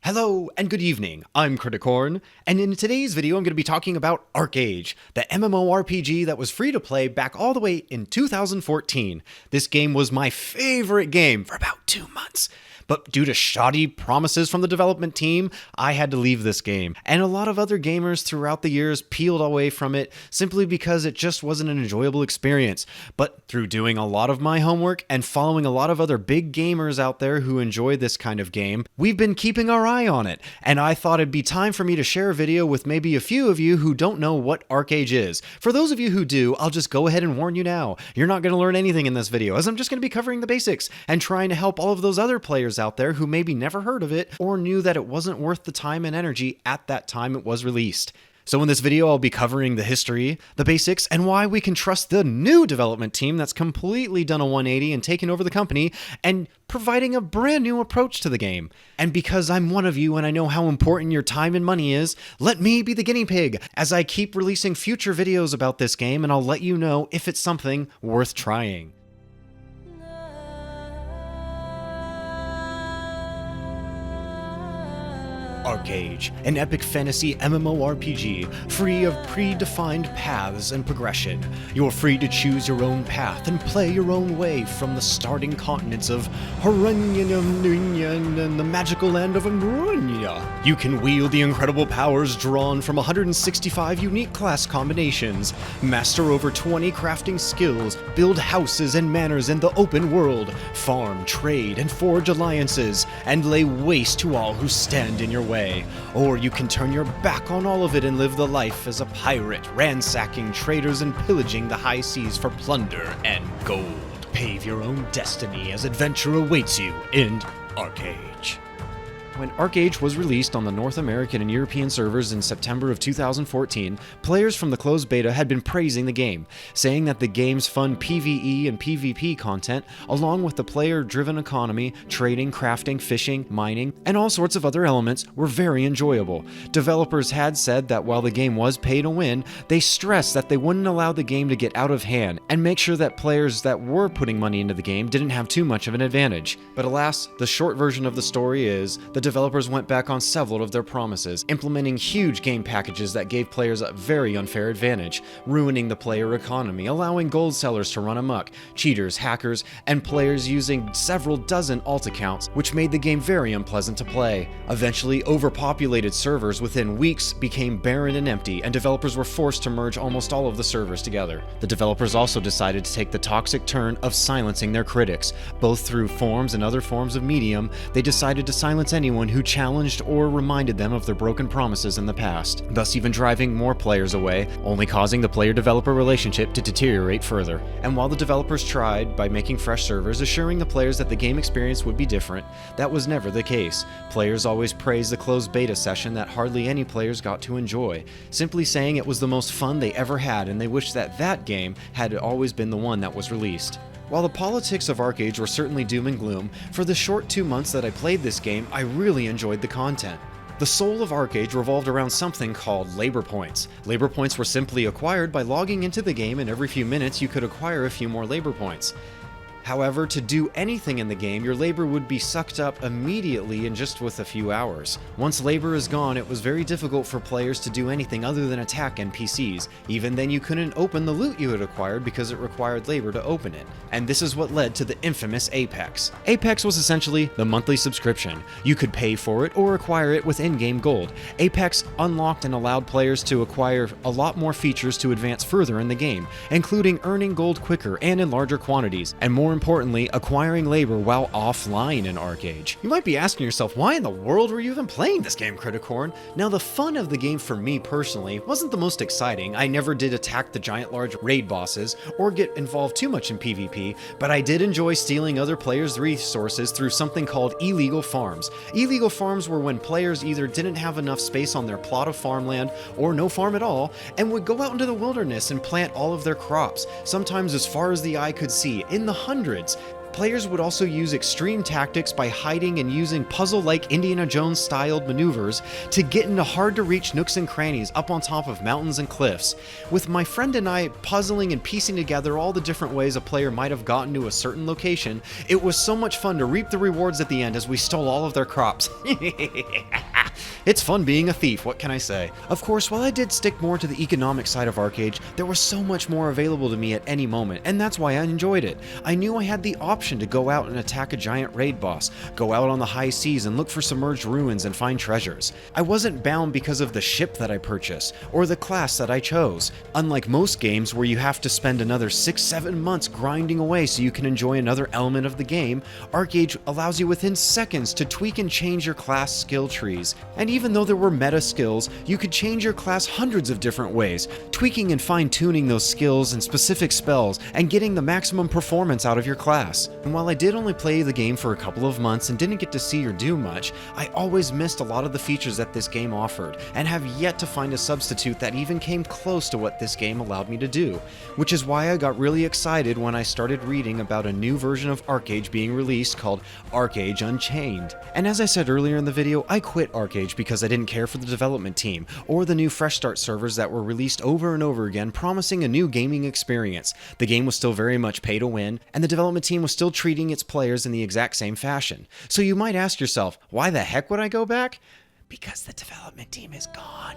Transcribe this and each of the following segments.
Hello and good evening, I'm Criticorn, and in today's video I'm going to be talking about ArcheAge, the MMORPG that was free to play back all the way in 2014. This game was my favorite game for about 2 months. But due to shoddy promises from the development team, I had to leave this game. And a lot of other gamers throughout the years peeled away from it simply because it just wasn't an enjoyable experience. But through doing a lot of my homework and following a lot of other big gamers out there who enjoy this kind of game, we've been keeping our eye on it. And I thought it'd be time for me to share a video with maybe a few of you who don't know what ArcheAge is. For those of you who do, I'll just go ahead and warn you now. You're not going to learn anything in this video, as I'm just going to be covering the basics and trying to help all of those other players out there who maybe never heard of it or knew that it wasn't worth the time and energy at that time it was released. So in this video, I'll be covering the history, the basics, and why we can trust the new development team that's completely done a 180 and taken over the company and providing a brand new approach to the game. And because I'm one of you and I know how important your time and money is, let me be the guinea pig as I keep releasing future videos about this game, and I'll let you know if it's something worth trying. ArcheAge, an epic fantasy MMORPG free of predefined paths and progression. You're free to choose your own path and play your own way from the starting continents of Haranya and the magical land of Angrunya. You can wield the incredible powers drawn from 165 unique class combinations, master over 20 crafting skills, build houses and manors in the open world, farm, trade, and forge alliances, and lay waste to all who stand in your way. Or you can turn your back on all of it and live the life as a pirate, ransacking traders and pillaging the high seas for plunder and gold. Pave your own destiny as adventure awaits you in ArcheAge. When ArcheAge was released on the North American and European servers in September of 2014, players from the closed beta had been praising the game, saying that the game's fun PvE and PvP content, along with the player-driven economy, trading, crafting, fishing, mining, and all sorts of other elements, were very enjoyable. Developers had said that while the game was pay to win, they stressed that they wouldn't allow the game to get out of hand and make sure that players that were putting money into the game didn't have too much of an advantage. But alas, the short version of the story is the developers went back on several of their promises, implementing huge game packages that gave players a very unfair advantage, ruining the player economy, allowing gold sellers to run amok, cheaters, hackers, and players using several dozen alt accounts, which made the game very unpleasant to play. Eventually, overpopulated servers within weeks became barren and empty, and developers were forced to merge almost all of the servers together. The developers also decided to take the toxic turn of silencing their critics. Both through forums and other forms of medium, they decided to silence anyone who challenged or reminded them of their broken promises in the past, thus even driving more players away, only causing the player-developer relationship to deteriorate further. And while the developers tried, by making fresh servers, assuring the players that the game experience would be different, that was never the case. Players always praised the closed beta session that hardly any players got to enjoy, simply saying it was the most fun they ever had, and they wished that that game had always been the one that was released. While the politics of ArcheAge were certainly doom and gloom, for the short 2 months that I played this game, I really enjoyed the content. The soul of ArcheAge revolved around something called labor points. Labor points were simply acquired by logging into the game, and every few minutes you could acquire a few more labor points. However, to do anything in the game, your labor would be sucked up immediately in just with a few hours. Once labor is gone, it was very difficult for players to do anything other than attack NPCs. Even then, you couldn't open the loot you had acquired because it required labor to open it. And this is what led to the infamous Apex. Apex was essentially the monthly subscription. You could pay for it or acquire it with in-game gold. Apex unlocked and allowed players to acquire a lot more features to advance further in the game, including earning gold quicker and in larger quantities, and more importantly, acquiring labor while offline in ArcheAge. You might be asking yourself, why in the world were you even playing this game, Criticorn? Now, the fun of the game for me personally wasn't the most exciting. I never did attack the giant large raid bosses or get involved too much in PvP, but I did enjoy stealing other players' resources through something called illegal farms. Illegal farms were when players either didn't have enough space on their plot of farmland or no farm at all, and would go out into the wilderness and plant all of their crops, sometimes as far as the eye could see, in the hundreds. Players would also use extreme tactics by hiding and using puzzle-like Indiana Jones-styled maneuvers to get into hard-to-reach nooks and crannies up on top of mountains and cliffs. With my friend and I puzzling and piecing together all the different ways a player might have gotten to a certain location, it was so much fun to reap the rewards at the end as we stole all of their crops. It's fun being a thief, what can I say? Of course, while I did stick more to the economic side of ArcheAge, there was so much more available to me at any moment, and that's why I enjoyed it. I knew I had the option to go out and attack a giant raid boss, go out on the high seas and look for submerged ruins and find treasures. I wasn't bound because of the ship that I purchased, or the class that I chose. Unlike most games where you have to spend another 6-7 months grinding away so you can enjoy another element of the game, ArcheAge allows you within seconds to tweak and change your class skill trees. And even though there were meta skills, you could change your class hundreds of different ways, tweaking and fine-tuning those skills and specific spells, and getting the maximum performance out of your class. And while I did only play the game for a couple of months and didn't get to see or do much, I always missed a lot of the features that this game offered, and have yet to find a substitute that even came close to what this game allowed me to do, which is why I got really excited when I started reading about a new version of ArcheAge being released called ArcheAge Unchained. And as I said earlier in the video, I quit ArcheAge because I didn't care for the development team, or the new Fresh Start servers that were released over and over again promising a new gaming experience. The game was still very much pay to win, and the development team was still treating its players in the exact same fashion. So you might ask yourself, why the heck would I go back? Because the development team is gone.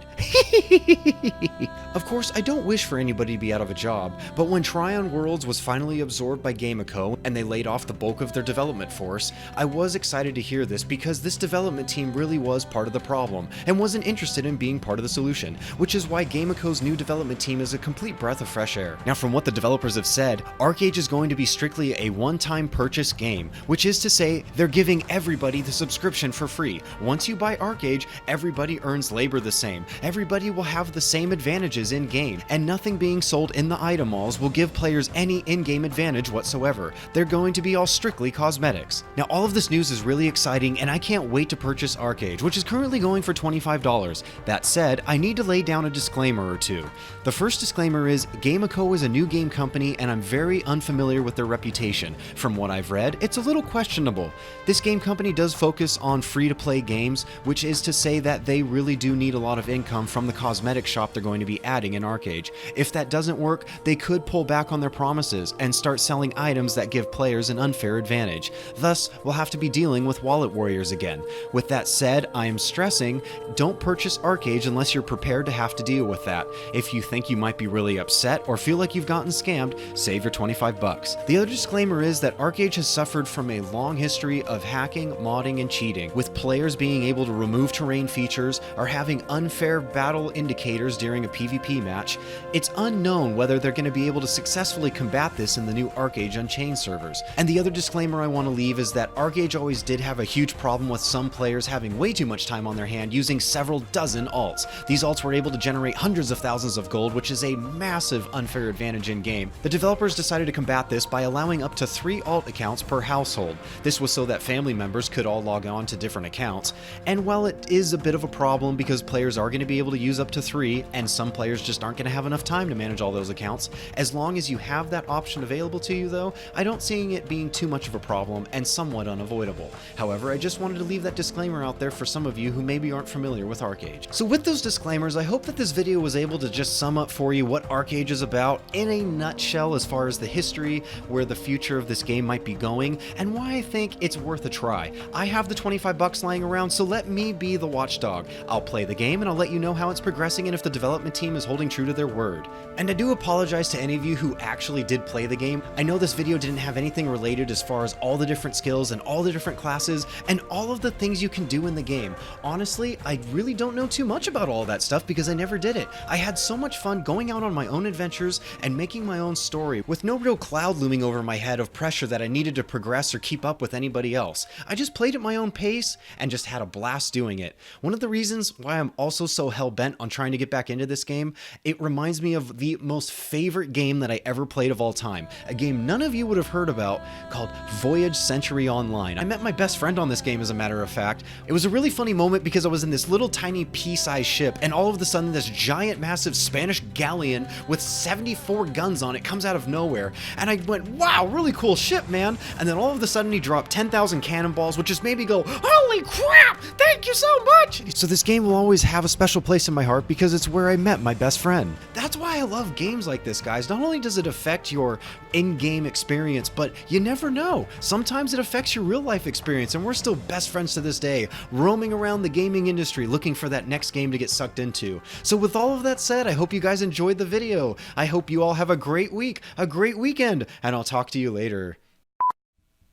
Of course, I don't wish for anybody to be out of a job, but when Tryon Worlds was finally absorbed by Gameco and they laid off the bulk of their development force, I was excited to hear this because this development team really was part of the problem and wasn't interested in being part of the solution, which is why Gameco's new development team is a complete breath of fresh air. Now, from what the developers have said, ArcheAge is going to be strictly a one-time purchase game, which is to say they're giving everybody the subscription for free. Once you buy ArcheAge, everybody earns labor the same, everybody will have the same advantages in-game, and nothing being sold in the item malls will give players any in-game advantage whatsoever. They're going to be all strictly cosmetics. Now, all of this news is really exciting, and I can't wait to purchase ArcheAge, which is currently going for $25. That said, I need to lay down a disclaimer or two. The first disclaimer is, Gameco is a new game company, and I'm very unfamiliar with their reputation. From what I've read, it's a little questionable. This game company does focus on free-to-play games, which is to say that they really do need a lot of income from the cosmetic shop they're going to be adding in ArcheAge. If that doesn't work, they could pull back on their promises and start selling items that give players an unfair advantage. Thus, we'll have to be dealing with wallet warriors again. With that said, I am stressing, don't purchase ArcheAge unless you're prepared to have to deal with that. If you think you might be really upset or feel like you've gotten scammed, save your $25. The other disclaimer is that ArcheAge has suffered from a long history of hacking, modding, and cheating, with players being able to remove terrain features or having unfair battle indicators during a PvP match. It's unknown whether they're going to be able to successfully combat this in the new ArcheAge Unchained servers. And the other disclaimer I want to leave is that ArcheAge always did have a huge problem with some players having way too much time on their hand using several dozen alts. These alts were able to generate hundreds of thousands of gold, which is a massive unfair advantage in game. The developers decided to combat this by allowing up to 3 alt accounts per household. This was so that family members could all log on to different accounts. And while it is a bit of a problem because players are going to be able to use up to 3, and some players just aren't going to have enough time to manage all those accounts, as long as you have that option available to you though, I don't see it being too much of a problem and somewhat unavoidable. However, I just wanted to leave that disclaimer out there for some of you who maybe aren't familiar with ArcheAge. So with those disclaimers, I hope that this video was able to just sum up for you what ArcheAge is about in a nutshell as far as the history, where the future of this game might be going, and why I think it's worth a try. I have the $25 lying around, so let me be the watchdog. I'll play the game and I'll let you know how it's progressing and if the development team is holding true to their word. And I do apologize to any of you who actually did play the game. I know this video didn't have anything related as far as all the different skills and all the different classes and all of the things you can do in the game. Honestly, I really don't know too much about all that stuff because I never did it. I had so much fun going out on my own adventures and making my own story with no real cloud looming over my head of pressure that I needed to progress or keep up with anybody else. I just played at my own pace and just had a blast doing it. it. One of the reasons why I'm also so hell-bent on trying to get back into this game, it reminds me of the most favorite game that I ever played of all time. A game none of you would have heard about called Voyage Century Online. I met my best friend on this game, as a matter of fact. It was a really funny moment because I was in this little tiny pea-sized ship, and all of a sudden this giant massive Spanish galleon with 74 guns on it comes out of nowhere, and I went, wow, really cool ship, man. And then all of a sudden he dropped 10,000 cannonballs, which just made me go, holy crap, thank you so much. So this game will always have a special place in my heart because it's where I met my best friend. That's why I love games like this, guys. Not only does it affect your in-game experience, but you never know. Sometimes it affects your real-life experience, and we're still best friends to this day, roaming around the gaming industry looking for that next game to get sucked into. So with all of that said, I hope you guys enjoyed the video. I hope you all have a great week, a great weekend, and I'll talk to you later.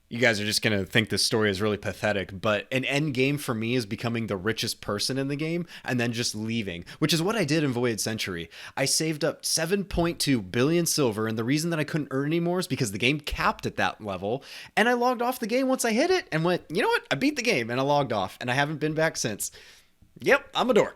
You guys are just going to think this story is really pathetic, but an end game for me is becoming the richest person in the game and then just leaving, which is what I did in Voyage Century. I saved up 7.2 billion silver, and the reason that I couldn't earn any more is because the game capped at that level, and I logged off the game once I hit it and went, you know what, I beat the game, and I logged off, and I haven't been back since. Yep, I'm a dork.